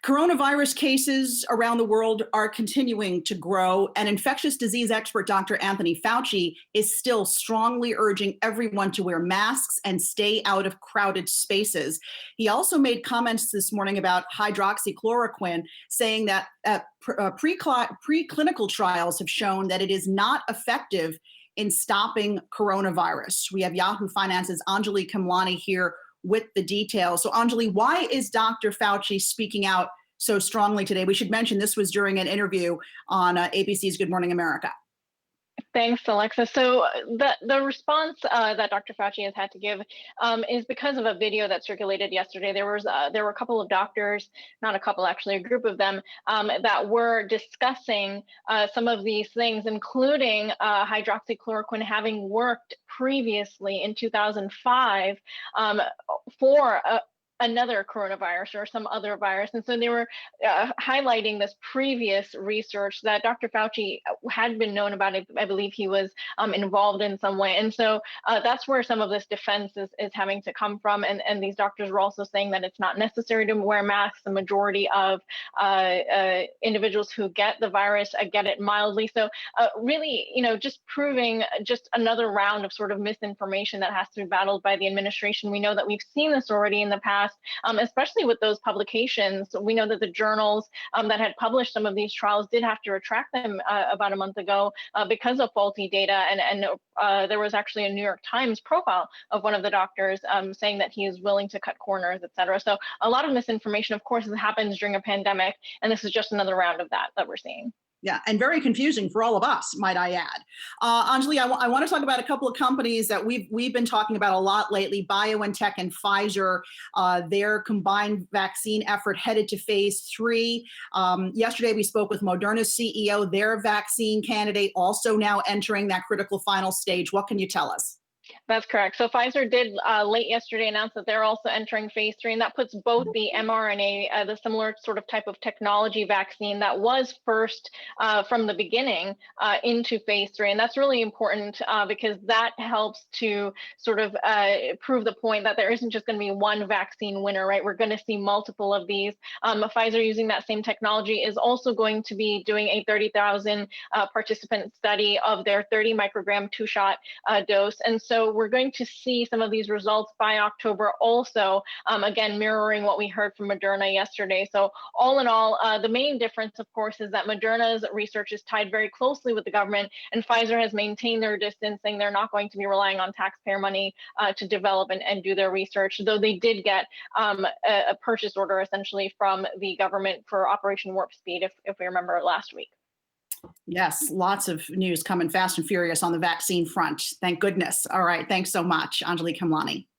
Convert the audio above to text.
Coronavirus cases around the world are continuing to grow, and infectious disease expert Dr. Anthony Fauci is still strongly urging everyone to wear masks and stay out of crowded spaces. He also made comments this morning about hydroxychloroquine, saying that preclinical trials have shown that it is not effective in stopping coronavirus. We have Yahoo Finance's Anjalee Khemlani here with the details. So, Anjalee, why is Dr. Fauci speaking out so strongly today? We should mention this was during an interview on ABC's Good Morning America. Thanks, Alexa. So the response that Dr. Fauci has had to give is because of a video that circulated yesterday. There were a couple of doctors, not a couple actually, a group of them that were discussing some of these things, including hydroxychloroquine having worked previously in 2005 for another coronavirus or some other virus. And so they were highlighting this previous research that Dr. Fauci had been known about. I believe he was involved in some way. And so that's where some of this defense is having to come from. And these doctors were also saying that it's not necessary to wear masks. The majority of individuals who get the virus get it mildly. So really, just proving just another round of sort of misinformation that has to be battled by the administration. We know that we've seen this already in the past. Especially with those publications. We know that the journals that had published some of these trials did have to retract them about a month ago because of faulty data. And there was actually a New York Times profile of one of the doctors saying that he is willing to cut corners, et cetera. So a lot of misinformation, of course, happens during a pandemic. And this is just another round of that we're seeing. Yeah, and very confusing for all of us, might I add. Anjalee, I want to talk about a couple of companies that we've been talking about a lot lately, BioNTech and Pfizer, their combined vaccine effort headed to phase 3. Yesterday, we spoke with Moderna's CEO, their vaccine candidate also now entering that critical final stage. What can you tell us? That's correct. So Pfizer did late yesterday announce that they're also entering phase 3, and that puts both the mRNA, the similar sort of type of technology vaccine that was first from the beginning into phase 3. And that's really important because that helps to sort of prove the point that there isn't just going to be one vaccine winner, right? We're going to see multiple of these. Pfizer, using that same technology, is also going to be doing a 30,000 participant study of their 30 microgram 2-shot dose. And so we're going to see some of these results by October also, again, mirroring what we heard from Moderna yesterday. So all in all, the main difference, of course, is that Moderna's research is tied very closely with the government, and Pfizer has maintained their distance, saying they're not going to be relying on taxpayer money to develop and do their research, though they did get a purchase order essentially from the government for Operation Warp Speed, if we remember last week. Yes, lots of news coming fast and furious on the vaccine front. Thank goodness. All right. Thanks so much, Anjalee Khemlani.